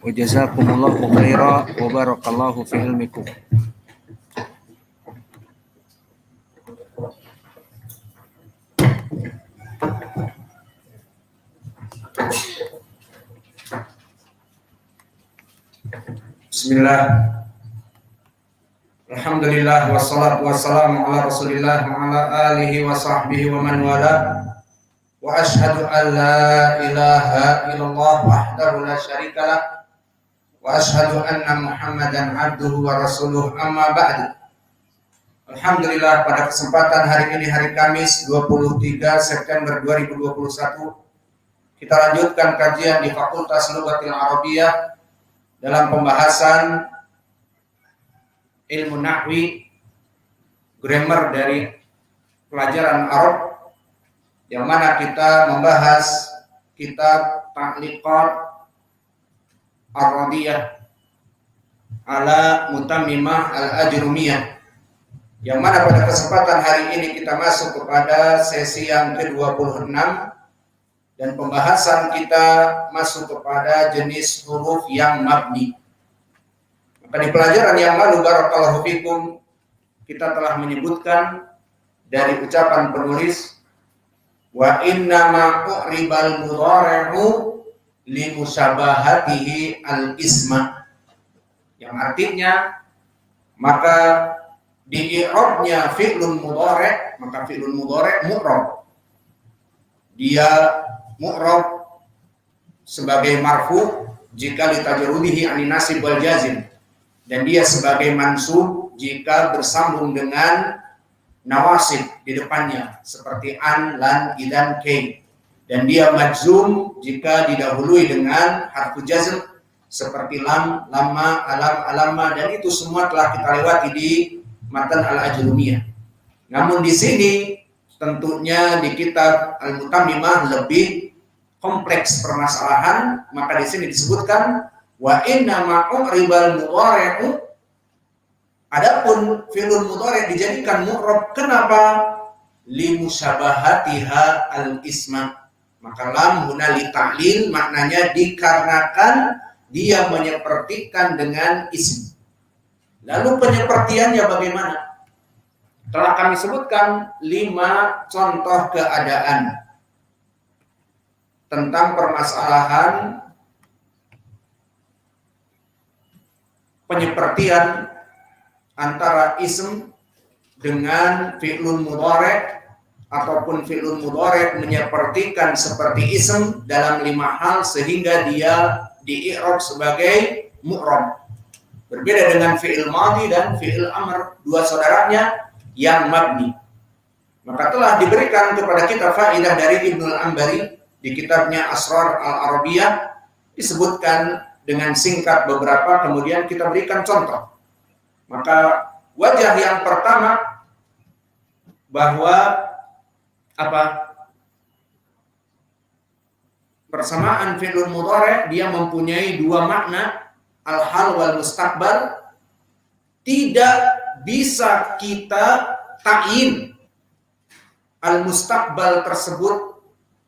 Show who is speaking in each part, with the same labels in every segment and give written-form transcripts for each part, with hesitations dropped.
Speaker 1: wa jazakumullahu khairan wa barakallahu fi ilmikum.
Speaker 2: Bismillah. Alhamdulillah wassalatu wassalamu ala Rasulillah wa ala alihi wa sahbihi wa man wala. Wa ashhadu an la ilaha illallah wahdahu la syarikalah wa ashhadu anna Muhammadan abduhu wa rasuluh, amma ba'du. Alhamdulillah, pada kesempatan hari ini, hari Kamis 23 September 2021, kita lanjutkan kajian di Fakultas Lughatil Arabiyyah dalam pembahasan ilmu nahwi, grammar dari pelajaran Arab, yang mana kita membahas kitab Ta'liqat Ar-Radiyah ala Mutammimah Al-Ajrumiyah, yang mana pada kesempatan hari ini kita masuk kepada sesi yang ke-26 dan pembahasan kita masuk kepada jenis huruf yang mabni. Maka di pelajaran yang lalu, barakallahu fikum, kita telah menyebutkan dari ucapan penulis, wa innama u'ribal mudhari'u li musyabahatihi al-isma, yang artinya maka di i'rabnya fi'lun mudhari', maka fi'lun mudhari' mu'rab. Dia mu'rab sebagai marfu jika litajarrudihi anin nasib wal jazim, dan dia sebagai mansub jika bersambung dengan nawasib di depannya seperti an, lan, idan, kay, dan dia majzum jika didahului dengan harfu jazm seperti lam, lamma, alam, alamma, dan itu semua telah kita lewati di matan al-ajrumiyah. Namun di sini tentunya di kitab Al-Mutammimah lebih kompleks permasalahan, maka di sini disebutkan wa inna ma'uribal mudhari'u, adapun fi'lun mudhari' dijadikan mu'rab, kenapa? Li musyabahatiha al-isma, maka lam huna li ta'lil, maknanya dikarenakan dia menyepertikan dengan ism. Lalu penyepertiannya bagaimana? Telah kami sebutkan 5 contoh keadaan tentang permasalahan penyepertian antara ism dengan fi'lun mudhari' ataupun fi'lun mudhari' menyepertikan seperti ism dalam 5 hal sehingga dia di-i'rab sebagai mu'rab. Berbeda dengan fi'il madhi dan fi'il amr, dua saudaranya yang mabni. Maka telah diberikan kepada kita faedah dari Ibnul Ambari di kitabnya Asrar Al-Arabiyyah, disebutkan dengan singkat beberapa, kemudian kita berikan contoh. Maka wajah yang pertama bahwa persamaan fi'lun mudhari' dia mempunyai 2 makna, al-hal wal mustaqbal. Tidak bisa kita ta'yin al-mustaqbal tersebut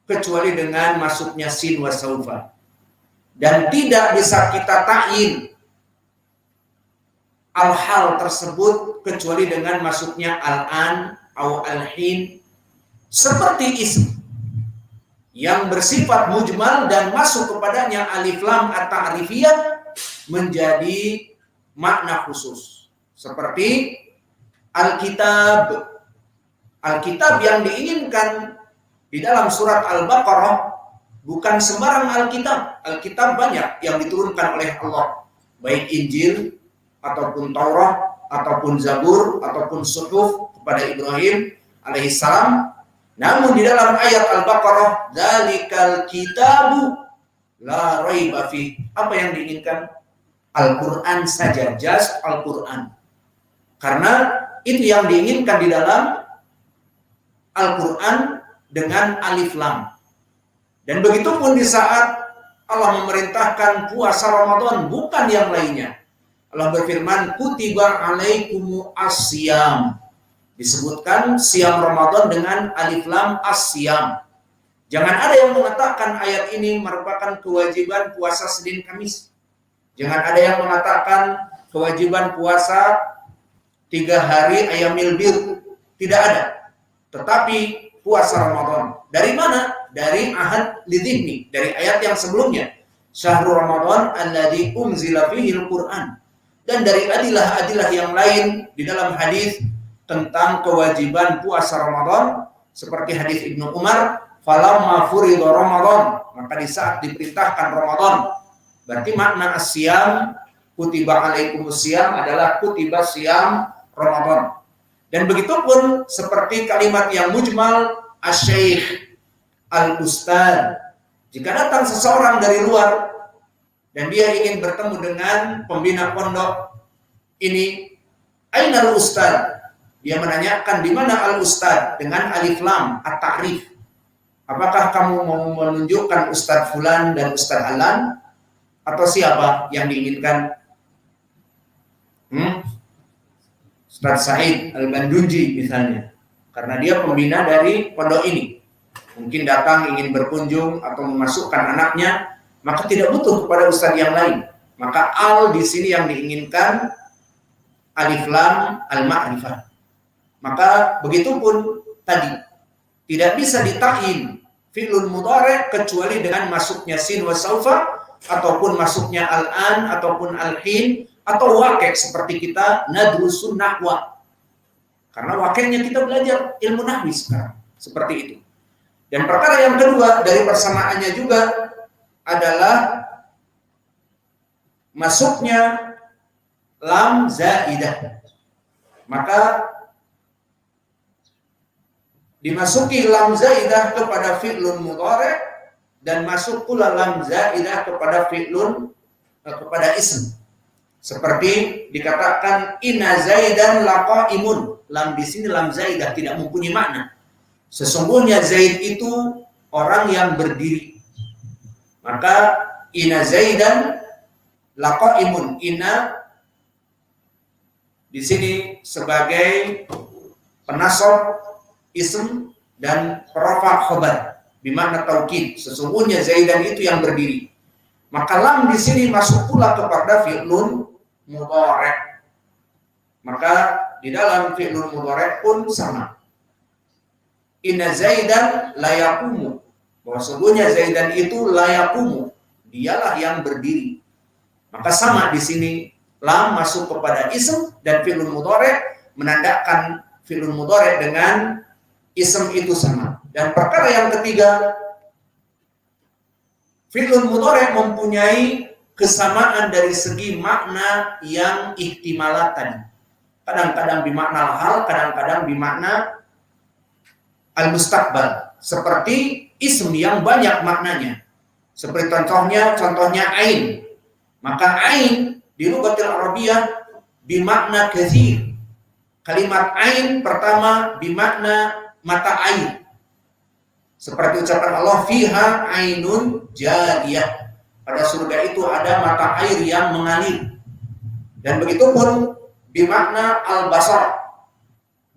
Speaker 2: kecuali dengan masuknya sin wa saufa, dan tidak bisa kita ta'yin al-hal tersebut kecuali dengan masuknya al-an atau al-hin, seperti ism yang bersifat mujmal dan masuk kepadanya alif lam at-ta'rifiyah menjadi makna khusus, seperti al-kitab. Al-kitab yang diinginkan di dalam surat Al-Baqarah bukan sembarang Alkitab. Alkitab banyak yang diturunkan oleh Allah, baik Injil ataupun Taurat ataupun Zabur ataupun Suhuf kepada Ibrahim alaihissalam. Namun di dalam ayat Al-Baqarah, dzalikal kitabu la raiba fi, apa yang diinginkan? Al-Quran saja, just Al-Quran. Karena itu yang diinginkan di dalam Al-Quran dengan alif lam. Dan begitu pun di saat Allah memerintahkan puasa Ramadan, bukan yang lainnya. Allah berfirman, kutiba alaikumu as-siyam. Disebutkan siam Ramadan dengan alif lam as-siyam. Jangan ada yang mengatakan ayat ini merupakan kewajiban puasa Senin Kamis. Jangan ada yang mengatakan kewajiban puasa 3 hari ayamil bir, tidak ada. Tetapi puasa Ramadan. Dari mana? Dari ahad lidhihni, dari ayat yang sebelumnya. Syahrul Ramadan alladzi unzila fihil Qur'an. Dan dari adilah-adilah yang lain di dalam hadis tentang kewajiban puasa Ramadan, seperti hadis Ibnu Umar, falamma furiḍa Ramadan, maka di saat diperintahkan Ramadan, berarti makna as-siyam, kutiba alaikumus siyam adalah kutiba siyam Ramadan. Dan begitu pun seperti kalimat yang mujmal asy-syaikh, al-ustad. Jika datang seseorang dari luar dan dia ingin bertemu dengan pembina pondok ini, ainal ustad? Dia menanyakan di mana al-ustad dengan alif lam at-ta'rif. Apakah kamu mau menunjukkan Ustadz Fulan dan Ustadz Alan atau siapa yang diinginkan? Ustadz Said Al-Bandunji misalnya, karena dia pembina dari pondok ini. Mungkin datang ingin berkunjung atau memasukkan anaknya, maka tidak butuh kepada ustadz yang lain. Maka al di sini yang diinginkan alif lam al-ma'rifah. Maka begitupun tadi tidak bisa ditahin fi'lun mudhari' kecuali dengan masuknya sin wa saufa, ataupun masuknya al-an ataupun al-hin, atau waqi' seperti kita nadrusun nahwa. Karena waqi'-nya kita belajar ilmu nahwi sekarang, seperti itu. Dan perkara yang kedua dari persamaannya juga adalah masuknya lam zaidah. Maka dimasuki lam zaidah kepada fi'lun mudhari' dan masuk pula lam zaidah kepada fi'lun kepada ism. Seperti dikatakan inna zaidan laqaimun. Lam di sini lam zaidah tidak mempunyai makna. Sesungguhnya Zaid itu orang yang berdiri. Maka inna zaidan laqaimun. Inna di sini sebagai penasab ism dan rafa khabar bermakna taukid. Sesungguhnya Zaidan itu yang berdiri. Maka lam di sini masuk pula kepada fi'lun mudhari'. Maka di dalam fi'lun mudhari' pun sama. Inna Zaidan la yaqumu. Bahwa sesungguhnya Zaidan itu la yaqumu. Dialah yang berdiri. Maka sama di sini lam masuk kepada ism dan fi'lun mudhari' menandakan fi'lun mudhari' dengan ism itu sama. Dan perkara yang ketiga, fi'lun mudhari' mempunyai kesamaan dari segi makna yang ihtimalat tadi. Kadang-kadang bimakna hal, kadang-kadang bimakna al-mustaqbal. Seperti ism yang banyak maknanya. Seperti contohnya ain. Maka ain di lughatil arabiyah bimakna katsir. Kalimat ain pertama bimakna mata air. Seperti ucapan Allah fiha ainun jariyah. Pada surga itu ada mata air yang mengalir. Dan begitu pun bimakna al-basar.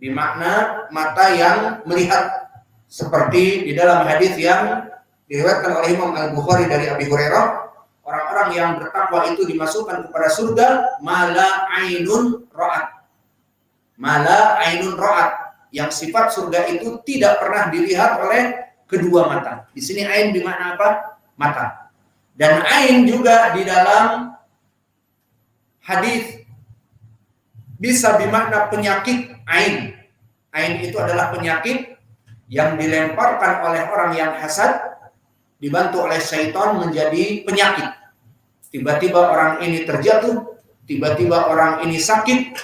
Speaker 2: Bimakna mata yang melihat. Seperti di dalam hadis yang diriwayatkan oleh Imam Al-Bukhari dari Abi Hurairah, orang-orang yang bertakwa itu dimasukkan kepada surga mala ainun ra'at. Mala ainun ra'at. Yang sifat surga itu tidak pernah dilihat oleh kedua mata. Di sini ain bermakna apa? Mata. Dan ain juga di dalam hadis bisa bermakna penyakit ain. Ain itu adalah penyakit yang dilemparkan oleh orang yang hasad, dibantu oleh syaitan menjadi penyakit. Tiba-tiba orang ini terjatuh, tiba-tiba orang ini sakit,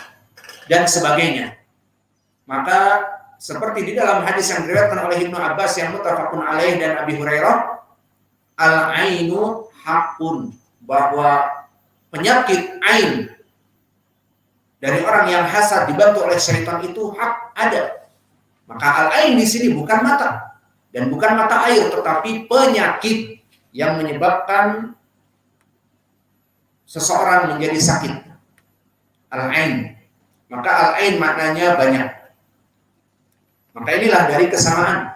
Speaker 2: dan sebagainya. Maka seperti di dalam hadis yang diriwayatkan oleh Ibnu Abbas yang muttafaqun alaih dan Abi Hurairah, al-ainu haqqun, bahwa penyakit ain dari orang yang hasad dibantu oleh syaitan itu hak ada. Maka al-ain di sini bukan mata dan bukan mata air, tetapi penyakit yang menyebabkan seseorang menjadi sakit. Al-ain. Maka al-ain maknanya banyak. Maka inilah dari kesamaan.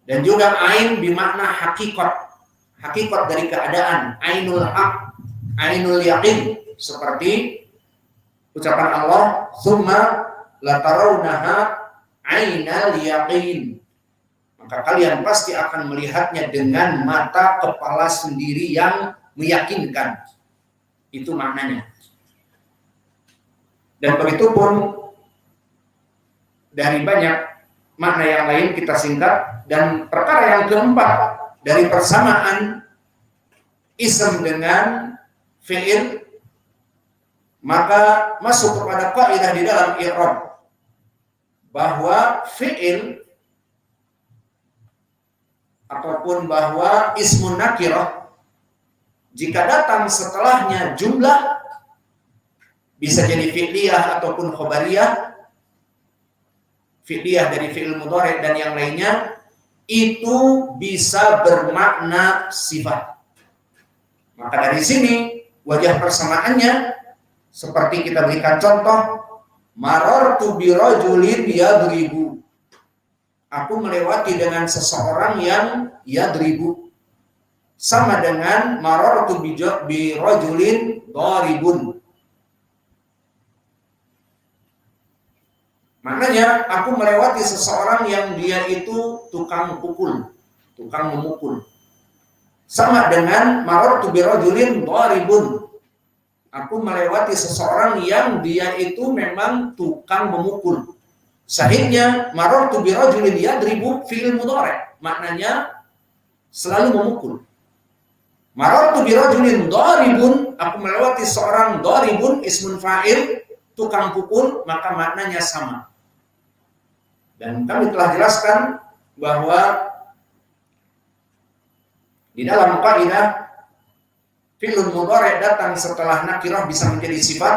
Speaker 2: Dan juga ain bermakna hakikat. Hakikat dari keadaan. Ainul haq. ainul yaqin, seperti ucapan Allah summa latarawnaha ainal yaqin, maka kalian pasti akan melihatnya dengan mata kepala sendiri yang meyakinkan. Itu maknanya. Dan begitu pun dari banyak makna yang lain kita singkat. Dan perkara yang keempat dari persamaan ism dengan fi'il, maka masuk kepada kaidah di dalam i'rab bahwa fi'il ataupun bahwa ismun nakirah jika datang setelahnya jumlah, bisa jadi fi'liyah ataupun khobariyah, fi'liyah dari fi'il mudhari dan yang lainnya, itu bisa bermakna sifat. Maka dari sini wajah persamaannya seperti kita berikan contoh, marartu bi rajulin yadribu. Aku melewati dengan seseorang yang yadribu. Sama dengan marartu bi rajulin daribun. Maknanya aku melewati seseorang yang dia itu tukang pukul, tukang memukul. Sama dengan marartu bi rajulin daribun. Aku melewati seseorang yang dia itu memang tukang memukul. Sahihnya marartu bi rajulin yadribu fi'il mudhari, maknanya selalu memukul. Marartu bi rajulin daribun, aku melewati seorang daribun ismun fa'il, tukang pukul, maka maknanya sama. Dan kami telah jelaskan bahwa di dalam kaidah fi'il mudhari datang setelah nakirah bisa menjadi sifat,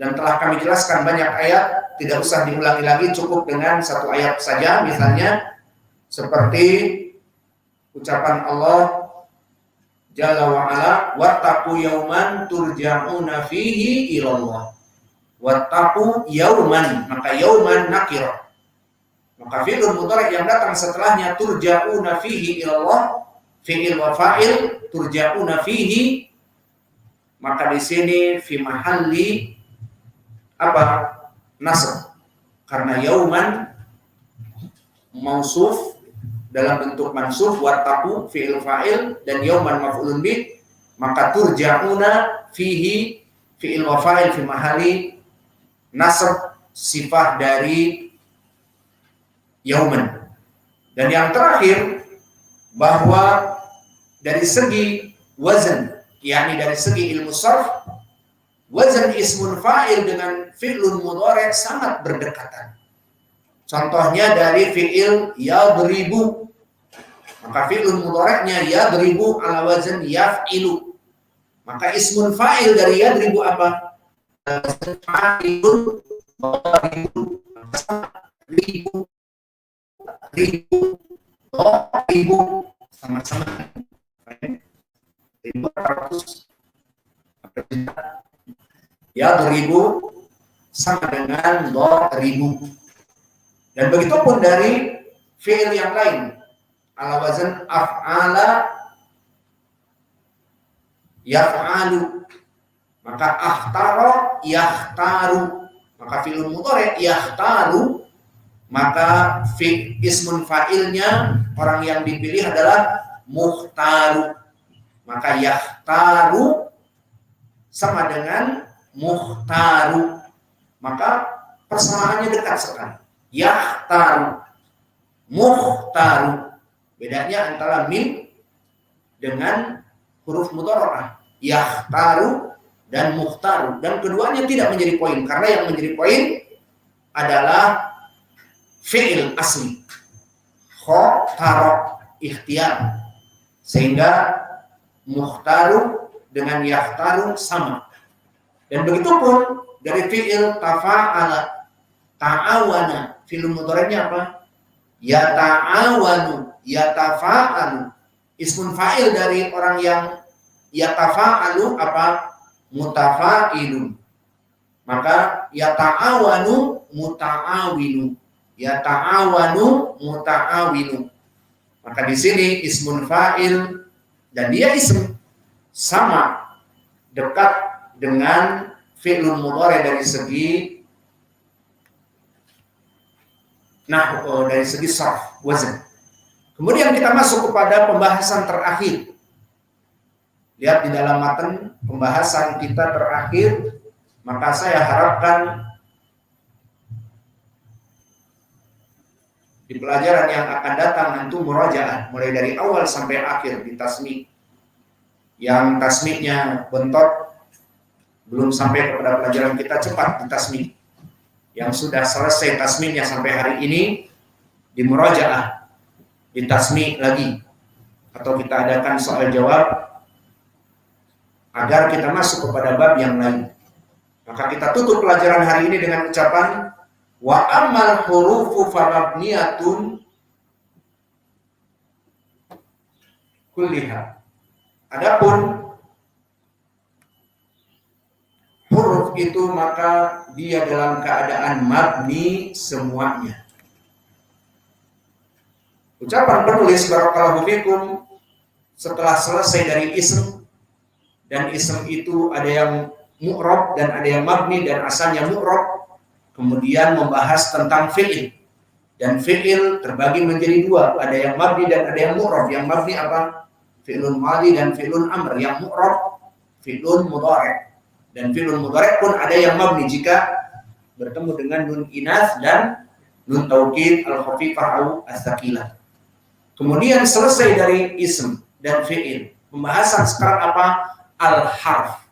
Speaker 2: dan telah kami jelaskan banyak ayat, tidak usah diulangi lagi, cukup dengan satu ayat saja. Misalnya seperti ucapan Allah Jalla wa ala, wattaqu yauman turja'una fihi ilallah. Wattaqu yauman, maka yauman nakirah. Maka fi'il mudhari yang datang setelahnya turja'una fihi ilallah, fi'il wa fa'il turja'una fihi, maka di sini fi mahalli apa? Nasr. Karena yauman mausuf dalam bentuk mansuf, wattaqu fi'il fa'il dan yauman maf'ulun bih, maka turja'una fihi fi'il wa fa'il fi mahalli nasr, sifat dari yauman. Dan yang terakhir, bahwa dari segi wazan, yakni dari segi ilmu sarf, wazan ismun fa'il dengan fi'lun mudhari sangat berdekatan. Contohnya dari fi'il yadribu, maka fi'lun mudhari'nya yadribu ala wazan yaf'ilu. Maka ismun fa'il dari yadribu apa? Fa'ilun dharibu. Ribu, ribu, ribu, sama-sama. 500 ya ribu sama dengan ribu. Dan begitu pun dari fi'il yang lain ala wazan af'ala yaf'alu, maka akhtara yakhtaru, maka fi'il mudhari yakhtaru, maka ismun fa'ilnya orang yang dipilih adalah mukhtaru, maka yakhtaru sama dengan mukhtaru, maka persamaannya dekat sekali. Yakhtaru, mukhtaru, bedanya antara mim dengan huruf mudhara'ah, yakhtaru dan mukhtaru, dan keduanya tidak menjadi poin, karena yang menjadi poin adalah fi'il asli khotaro, ikhtiar, sehingga mukhtaru dengan yakhtaru sama. Dan begitu pun dari fi'il tafa'ala, ta'awana, fi'il mudhari'nya apa? Yata'awanu, yatafa'alu. Ismun fa'il dari orang yang yatafa'alu apa? Mutafa'ilun. Maka yata'awanu muta'awinu, yata'awanu muta'awinu. Maka di sini ismun fa'il dan dia ism sama dekat dengan fi'lun mudhari dari segi dari segi sarf, wazn. Kemudian kita masuk kepada pembahasan terakhir. Lihat di dalam matan pembahasan kita terakhir, maka saya harapkan di pelajaran yang akan datang nanti murajaah mulai dari awal sampai akhir di tasmi'. Yang tasmi'-nya bentot belum sampai kepada pelajaran kita, cepat di tasmi'. Yang sudah selesai tasmi'-nya sampai hari ini di murajaah, di tasmi' lagi, atau kita adakan soal jawab agar kita masuk kepada bab yang lain. Maka kita tutup pelajaran hari ini dengan ucapan wa ammal hurufu famabniyatun kulliha. Adapun huruf itu maka dia dalam keadaan mabni semuanya. Ucapan penulis barakallahu fikum setelah selesai dari ism, dan ism itu ada yang mu'rab dan ada yang mabni dan asalnya mu'rab, kemudian membahas tentang fi'il. Dan fi'il terbagi menjadi dua, ada yang mabni dan ada yang mu'rab. Yang mabni apa? Fi'lun madi dan fi'lun amr. Yang mu'rab fi'lun mudhari'. Dan fi'lun mudhari' pun ada yang mabni jika bertemu dengan nun inas dan nun taukid al-khafifah au as-sakilah. Kemudian selesai dari ism dan fi'il. Pembahasan sekarang apa? Al-harf.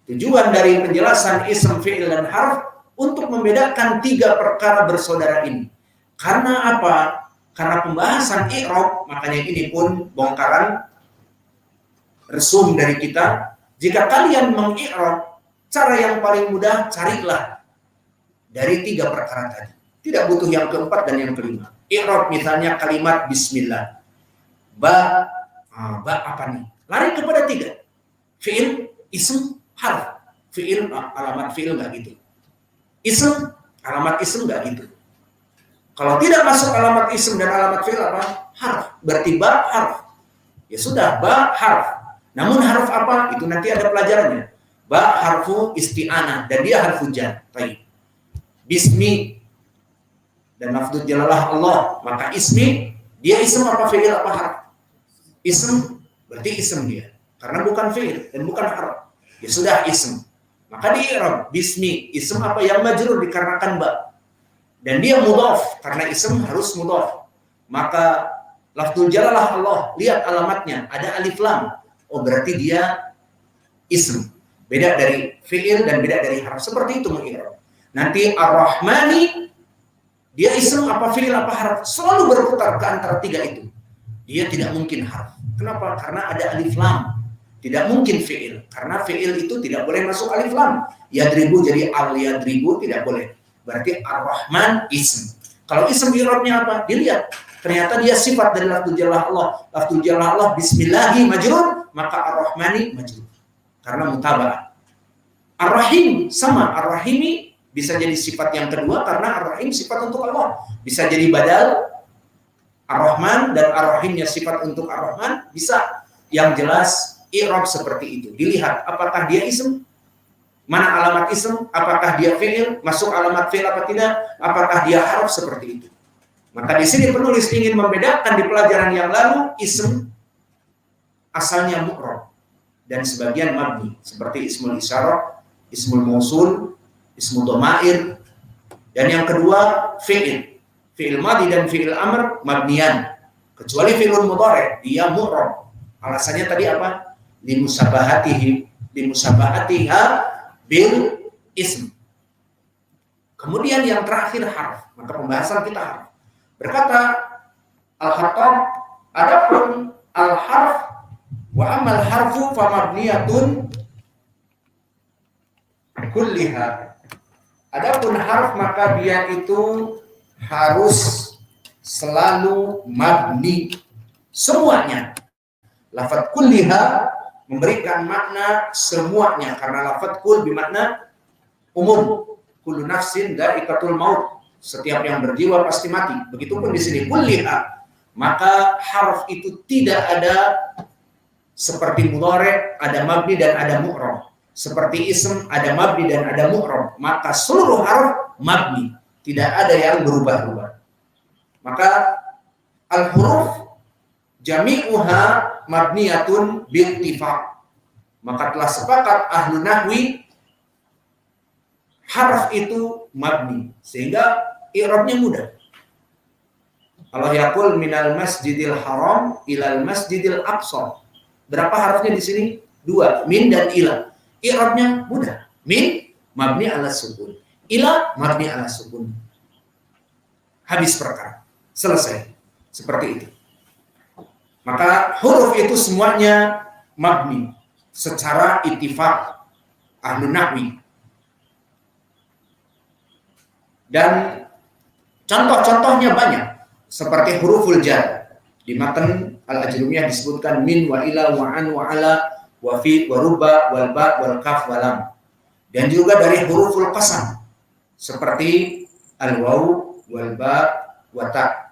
Speaker 2: Tujuan dari penjelasan ism, fi'il, dan harf untuk membedakan tiga perkara bersaudara ini. Karena apa? Karena pembahasan i'rab, makanya ini pun bongkaran resum dari kita. Jika kalian mengi'rab, cara yang paling mudah carilah dari tiga perkara tadi. Tidak butuh yang keempat dan yang kelima. I'rab misalnya kalimat bismillah. Ba apa nih? Lari kepada tiga. Fi'il, ism, harf. Fi'il, alamat fi'il nggak gitu. Ism, alamat ism nggak gitu. Kalau tidak masuk alamat ism dan alamat fi'il apa? Harf. Berarti ba, harf. Ya sudah, ba, harf. Namun harf apa? Itu nanti ada pelajarannya. Ba harfu isti'anah dan dia harfu jar. Baik. Bismi dan lafdz jalalah Allah. Maka ismi, dia ism apa fi'il apa harf? Ism, berarti ism dia. Karena bukan fi'il dan bukan harf. Ya sudah ism. Maka di i'rab bismi, ism apa yang majrur dikarenakan ba. Dan dia mudhaf karena ism harus mudhaf. Maka lafdzul jalalah Allah, lihat alamatnya ada alif lam. Oh berarti dia ism. Beda dari fi'il dan beda dari harf. Seperti itu mengi'rab. Nanti ar-Rahmani dia ism apa fi'il apa harf. Selalu berputar ke antara tiga itu. Dia tidak mungkin harf. Kenapa? Karena ada alif lam. Tidak mungkin fi'il, karena fi'il itu tidak boleh masuk alif lam. Yadribu jadi al-yadribu tidak boleh. Berarti ar-Rahman ism. Kalau ism i'rabnya apa? Dilihat. Ternyata dia sifat dari lafdzul jalalah Allah. Lafdzul jalalah Allah bismillahi majrur, maka ar-Rahmani majrur. Karena mutaba'ah. Ar-Rahim sama, ar-Rahimi bisa jadi sifat yang kedua karena ar-Rahim sifat untuk Allah. Bisa jadi badal ar-Rahman dan ar-Rahimnya sifat untuk ar-Rahman, bisa. Yang jelas i'rab seperti itu. Dilihat apakah dia ism, mana alamat ism, apakah dia fi'il, masuk alamat fi'il apa tidak, apakah dia harf, seperti itu. Maka di sini penulis ingin membedakan di pelajaran yang lalu ism asalnya mu'rab dan sebagian mabni seperti ismul isyarah, ismul mausul, ismul dhamair, dan yang kedua fi'il. Fi'il madhi dan fi'il amr mabnian. Kecuali fi'ilun mudhari, dia mu'rab. Alasannya tadi apa? Limusabahatiha bil ism. Kemudian yang terakhir harf. Maka pembahasan kita harf. Berkata Al-Khattab, adapun al-harf wa amal harfu famabniyatun kulliha. Adapun harf maka dia itu harus selalu mabni semuanya. Lafadz kulliha memberikan makna semuanya karena lafadz kul bermakna umum. Kullu nafsin dha'iqatul maut. Setiap yang berjiwa pasti mati. Begitupun di sini kulliha. Maka harf itu tidak ada seperti mudhari', ada mabni dan ada mu'rab. seperti ism ada mabni dan ada mu'rab, maka seluruh harf mabni, tidak ada yang berubah-ubah. Maka al-huruf jami'uha mabniyatun bittifaq. Maka telah sepakat ahlu nahwi harf itu mabni, sehingga i'rabnya mudah. Allah yaqul minal masjidil haram ilal masjidil aqsa. Berapa harfnya di sini? 2, min dan ila. I'rabnya mudah. Min mabni ala sukun, ila mabni ala sukun. Habis perkara. Selesai. Seperti itu. Maka huruf itu semuanya mabni secara ittifaq ahlu nahwi. Dan contoh-contohnya banyak, seperti huruful jar. Di matan Al-Ajrumiyah disebutkan min wa ila wa an wa ala wa fi wa ruba wal ba wal kaf wa lam. Dan juga dari huruful qasam seperti al-waw wal ba wa ta.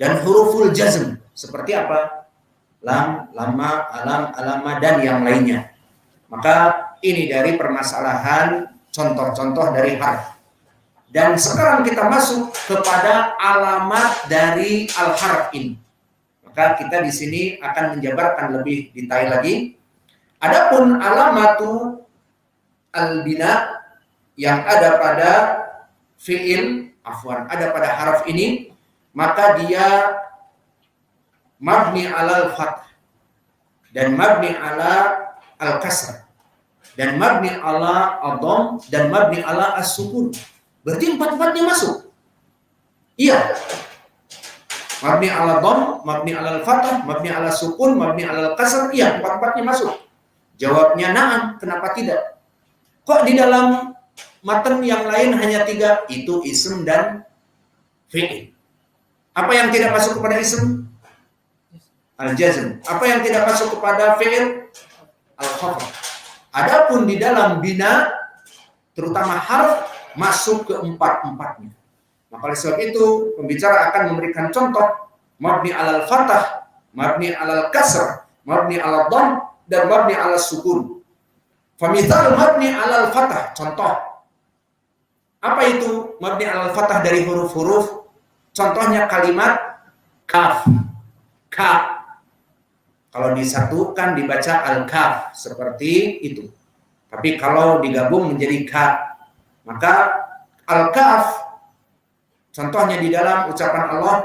Speaker 2: Dan huruful jazm seperti apa? Lam, lama, alam, alama, dan yang lainnya. Maka ini dari permasalahan contoh-contoh dari harf. Dan sekarang kita masuk kepada alamat dari al-harf ini. Maka kita di sini akan menjabarkan lebih detail lagi. Adapun alamatu al-bina yang ada pada fi'il, ada pada harf ini, maka dia mabni alal fath dan mabni ala al-kasr dan mabni ala ad-dhamm dan mabni ala as-sukun. Berarti empat-empatnya masuk. Iya. Mabni ala dhamm, mabni ala al-fath, mabni ala sukun, mabni ala al-kasr, iya, empat-empatnya masuk. Jawabnya na'am, kenapa tidak? Kok di dalam matan yang lain hanya 3? Itu ism dan fi'il. Apa yang tidak masuk kepada ism? Al-jazm. Apa yang tidak masuk kepada fi'il? Al-khafd. Adapun di dalam bina, terutama harf, masuk ke empat-empatnya. Maka oleh sebab itu, pembicara akan memberikan contoh mabni alal fathah, mabni alal kasr, mabni alal dhamm, dan mabni alal sukun. Famithal mabni alal fathah, contoh. Apa itu mabni alal fathah dari huruf-huruf? Contohnya kalimat kaf. Kaf. Kalau disatukan dibaca al-kaf seperti itu. Tapi kalau digabung menjadi ka, maka al-kaf contohnya di dalam ucapan Allah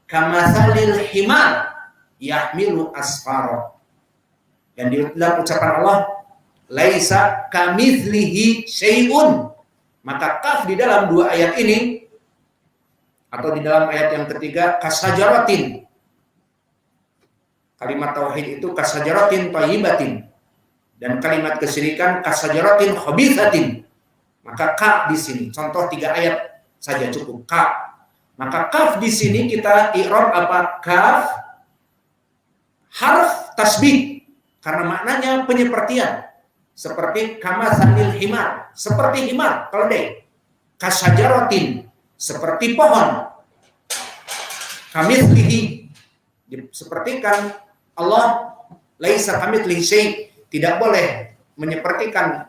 Speaker 2: kamatsalil himar yahmilu asfara. Dan di dalam ucapan Allah laisa kamitslihi syai'un. Maka kaf di dalam dua ayat ini atau di dalam ayat yang ketiga kasajaratin. Kalimat tauhid itu kasajaratin thayyibatin, dan kalimat kesyirikan kasajaratin khabithatin. Maka ka di sini contoh 3 ayat saja cukup ka. Maka kaf di sini kita i'rab apa? Kaf harf tasbih karena maknanya penyepertian. Seperti kamatsalil himar, seperti himar keledai. Kasajaratin seperti pohon. Kamitslihi disepertikan Allah, laisa kamitslihi syai', tidak boleh menyepertikan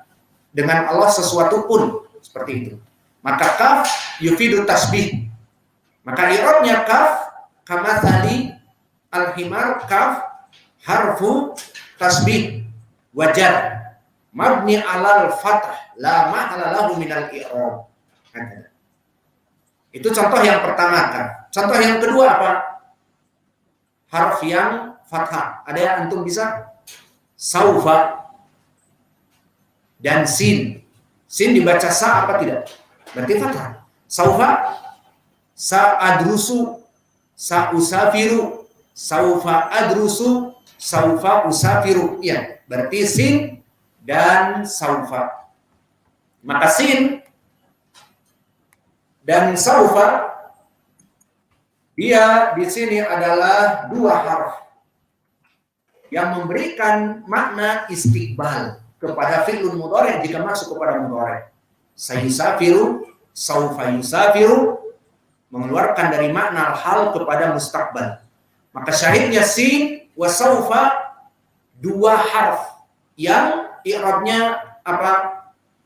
Speaker 2: dengan Allah sesuatu pun, seperti itu. Maka kaf yufidu tasbih. Maka i'rabnya kaf kamatsali al-himar, kaf harfu tasbih wajar mabni alal fathah la ma'ala lahu minal i'rab. Itu contoh yang pertama kan. Contoh yang kedua apa? Harf yang fathah. Ada yang antum bisa? Saufa dan sin. Sin dibaca sa apa tidak? Berarti fathah. Saufa, sa adrusu, sa usafiru, saufa adrusu, saufa usafiru. Iya, berarti sin dan saufa. Maka sin dan saufa dia di sini adalah 2 harf yang memberikan makna istiqbal kepada fi'lun mudhari jika masuk kepada mudhari. Sayusafiru, saufa yusafiru mengeluarkan dari makna hal kepada mustaqbal. Maka syahidnya sin wa saufa 2 harf yang i'rabnya apa?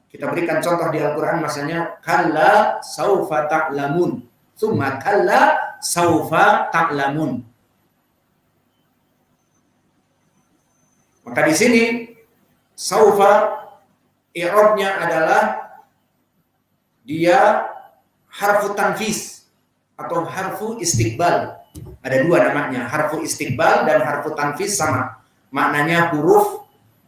Speaker 2: Kita berikan contoh di Al-Quran, masanya kalla saufa ta'lamun, tsumma kalla saufa ta'lamun. Maka di sini saufa i'rabnya adalah dia harfu tanfis atau harfu istiqbal. Ada dua namanya, harfu istiqbal dan harfu tanfis sama. Maknanya huruf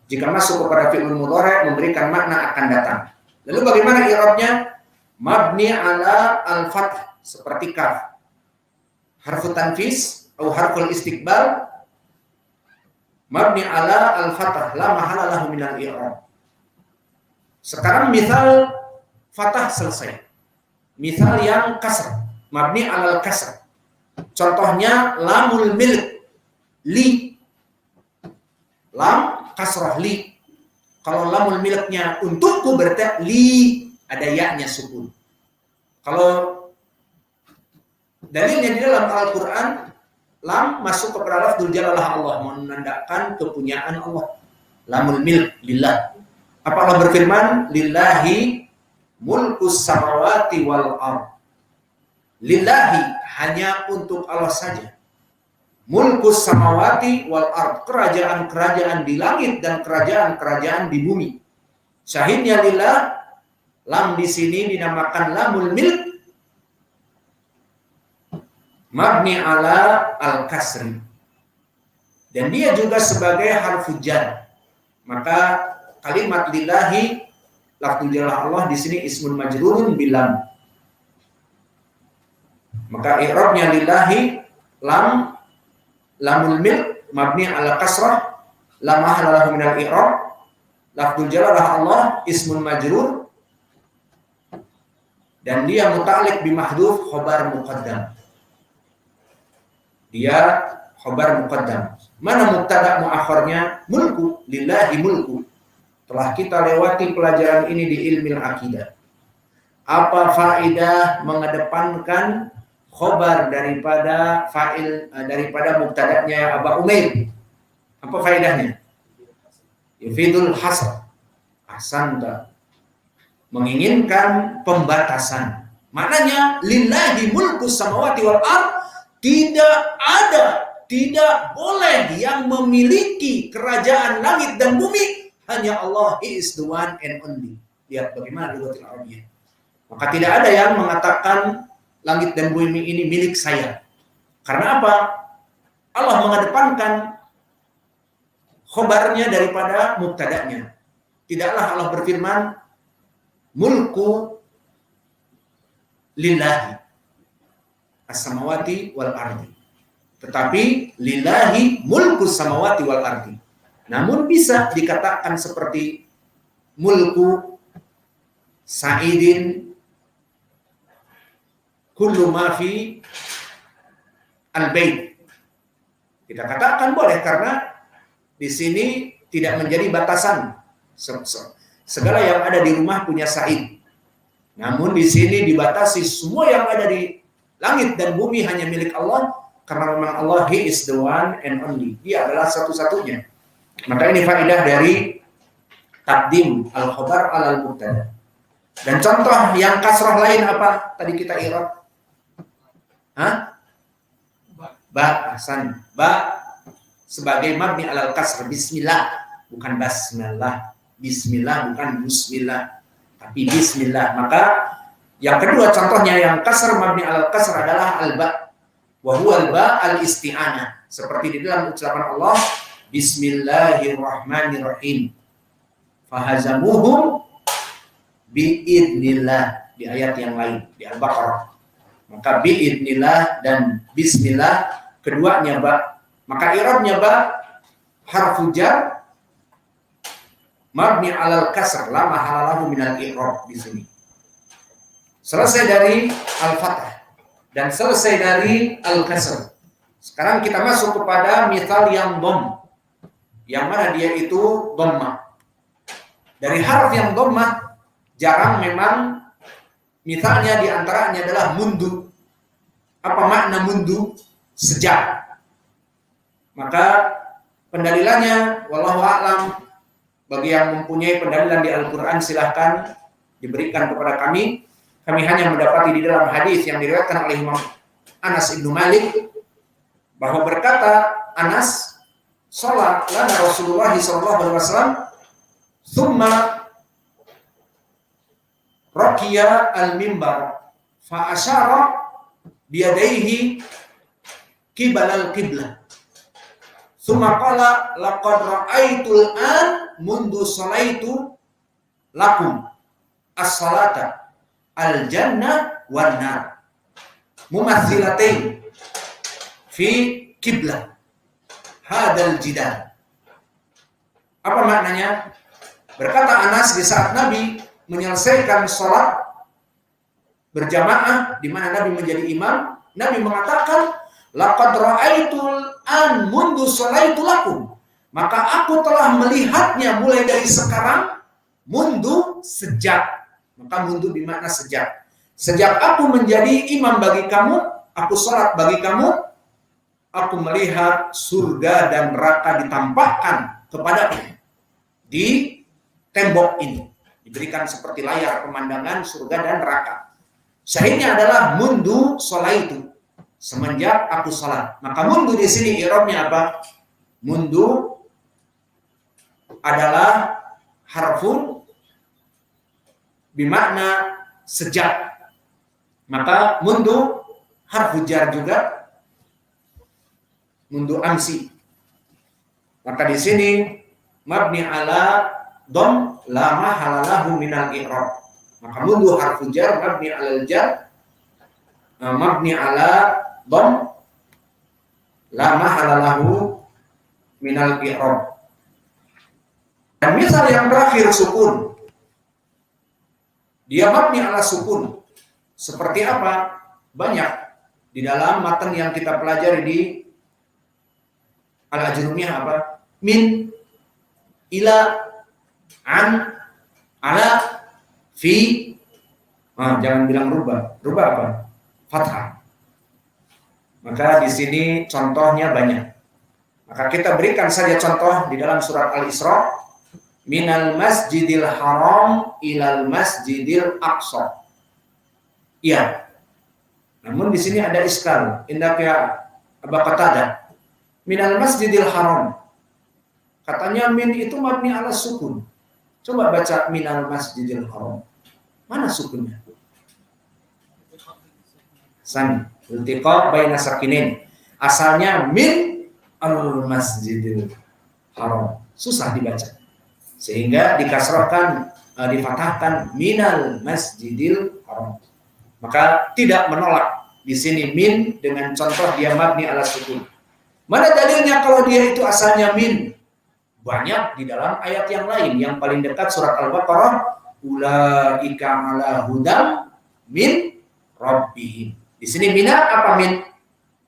Speaker 2: jika masuk kepada fi'il mudhari' memberikan makna akan datang. Lalu bagaimana i'rabnya? Mabni ala al-fath seperti kaf. Harfu tanfis atau harful istiqbal mabni ala al-fath la mahala lahu min al-i'rab. Sekarang misal fathah selesai. Misal yang kasr, mabni ala al-kasr. Contohnya lamul milk, li. Lam kasrah li. Kalau lamul milknya untukku berarti li, ada ya-nya sukun. Kalau dalilnya di dalam Al-Quran, lam masuk kepada lafzul jalalah Allah, menandakan kepunyaan Allah. Lamul milk lillah. Apa Allah berfirman? Lillahi mulkus samawati wal ard. Lillahi, hanya untuk Allah saja. Mulkus samawati wal ard, kerajaan-kerajaan di langit dan kerajaan-kerajaan di bumi. Syahidnya lillah, lam di sini dinamakan lamul milk, mabni ala al-kasri. Dan dia juga sebagai harfu jar. Maka kalimat lillahi, lafzul jalalah Allah di sini ismun majrurun bilam. Maka i'rabnya lillahi, lamul milk mabni ala kasrah la mahala lahu min al-i'rab. Lafzul jalalah Allah ismun majrur dan dia muta'alliq bi mahdhuf khabar muqaddam. Dia khabar muqaddam. Mana mubtada muakhirnya? Mulku, lillahi mulku. Telah kita lewati pelajaran ini di ilmu akidah. Apa faedah mengedepankan khobar daripada fa'il, daripada mubtada'nya Aba Umair? Apa faedahnya? Yufidul hasr. Ahsanta. Menginginkan pembatasan. Maknanya lillahi mulku samawati wal ard, tidak boleh yang memiliki kerajaan langit dan bumi, hanya Allah, He is the one and only. Lihat bagaimana lughatul Arabiyyah. Maka tidak ada yang mengatakan langit dan bumi ini milik saya. Karena apa? Allah mengedepankan khobarnya daripada mubtada'nya. Tidaklah Allah berfirman mulku lillahi as-samawati wal ardi. Tetapi lillahi mulku samawati wal ardi. Namun bisa dikatakan seperti mulku Sa'idin kullu ma fi al-bait. Kita katakan boleh karena di sini tidak menjadi batasan. Segala yang ada di rumah punya Sa'id. Namun di sini dibatasi semua yang ada di langit dan bumi hanya milik Allah, karena memang Allah, He is the one and only. Dia adalah satu-satunya. Maka ini faedah dari takdim al-khabar alal mubtada. Dan contoh yang kasrah lain apa? Tadi kita i'rab. Ba, Hasan. Ba sebagai mabni alal kasr, bismillah, bukan basmalah. Bismillah bukan bismillah, tapi bismillah. Maka yang kedua contohnya yang kasr mabni alal kasr adalah al-ba. Wa huwa al-ba al-isti'anah. Seperti di dalam ucapan Allah, Bismillahirrahmanirrahim. Fahazamuhum biidnillah, di ayat yang lain di Al-Baqarah. Maka biidnillah dan bismillah keduanya ba. Maka i'rabnya ba harfu jar mabni alal kasr la mahala lahu minal i'rab di sini. Selesai dari al-fathah dan selesai dari al-kasr. Sekarang kita masuk kepada misal yang dom, yang mana dia itu dhammah. Dari harf yang dhammah jarang memang, misalnya diantaranya adalah mundu. Apa makna mundu? Sejak. Maka pendalilannya wallahu a'lam Bagi yang mempunyai pendalilan di Al-Quran silahkan diberikan kepada kami. Kami hanya mendapati di dalam hadis yang diriwayatkan oleh Imam Anas ibnu Malik bahwa berkata Anas, sholat lana Rasulullah SAW, thumma raqiya al-mimbar, fa asyara biyadaihi qibal al-qiblah. Thumma qala laqad ra'aitul an mundu salaitu lakum as-salata al-jannah wan nar mumatsilatain fi qiblah hadal jidal. Apa maknanya? Berkata Anas, di saat Nabi menyelesaikan sholat berjamaah di mana Nabi menjadi imam, Nabi mengatakan laqad ra'aitul an mundu salaitu lakum, maka aku telah melihatnya mulai dari sekarang, mundu sejak, maka mundu bermakna sejak aku menjadi imam bagi kamu, aku sholat bagi kamu, aku melihat surga dan neraka ditampakkan kepadaku di tembok ini, diberikan seperti layar pemandangan surga dan neraka. Syahidnya adalah mundu salaitu, semenjak aku salat. Maka mundu di sini i'rabnya apa? Mundu adalah harfun bermakna sejak. Maka mundu harfu jar juga, mundu amsi. Maka di sini mabni ala dom la mahalalahu minal i'rab. Maka mundu harfu jar mabni alal jar, mabni ala dom la mahalalahu minal i'rab. Dan misal yang terakhir sukun, dia mabni ala sukun. Seperti apa? Banyak di dalam matan yang kita pelajari di Al-Ajrumiyah apa? Min, ila, an, ala, fi. Jangan bilang rubah. Rubah apa? Fathah. Maka di sini contohnya banyak. Maka kita berikan saja contoh di dalam surat Al-Isra. Minal masjidil haram ilal masjidil aqsa. Iya. Namun di sini ada iskal. Indaka Aba Qatadah. Minal masjidil haram. Katanya min itu mabni ala sukun. Coba baca minal masjidil haram. Mana sukunnya? Sani. Iltiqa baina sakinin. Asalnya min al masjidil haram. Susah dibaca. Sehingga dikasrahkan, difathahkan minal masjidil haram. Maka tidak menolak di sini min dengan contoh dia mabni ala sukun. Mana dalilnya kalau dia itu asalnya min? Banyak di dalam ayat yang lain. Yang paling dekat surat Al-Baqarah, ulaika ala hudam min rabbihim. Di sini mina apa min?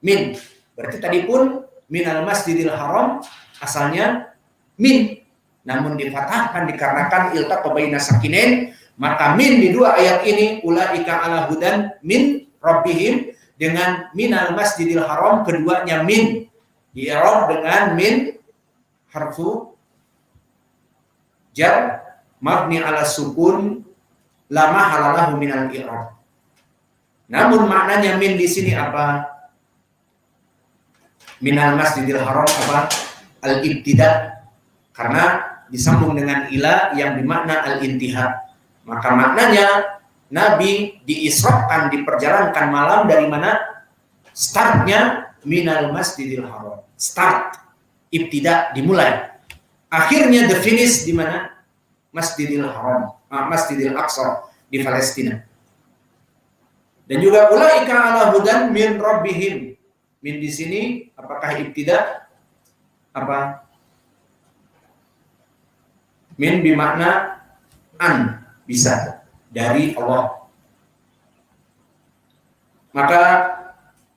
Speaker 2: Min. Berarti tadi pun minal masjidil haram asalnya min. Namun difathahkan dikarenakan iltaqa baina sakinain, maka min di dua ayat ini ulaika ala hudan min rabbihim dengan minal masjidil haram, keduanya min di-i'rab dengan min harfu jar mabni ala sukun la mahalalahu minal i'rab. Namun maknanya min di sini apa? Minal masjidil haram apa? Al-ibtida, karena disambung dengan ila yang bermakna al-intihad. Maka maknanya Nabi diisrakan, diperjalankan malam dari mana? Startnya minal masjidil haram. Start, ibtida, dimulai. Akhirnya the finish di mana? Masjidil haram, Masjidil Aqsa di Palestina. Dan juga ulaika ala hudan min rabbihim. Min di sini apakah ibtida? Apa? Min bermakna an, bisa, dari Allah. Maka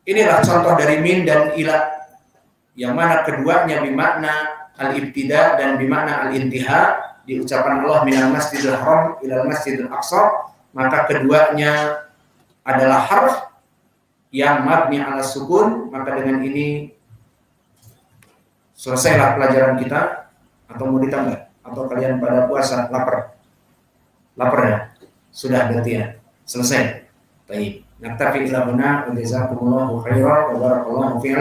Speaker 2: inilah contoh dari min dan ila, yang mana keduanya bermakna al-ibtida dan bermakna al-intiha. Di ucapan Allah minal masjidil haram ilal masjidil aqsa, maka keduanya adalah harf yang mabni ala sukun. Maka dengan ini selesailah pelajaran kita, atau mau ditambah? atau kalian pada puasa lapar? Lapar ya? Sudah berarti ya? Selesai. Baik. Naktafi ila huna wa jazakumullahu khairan wa barakallahu fi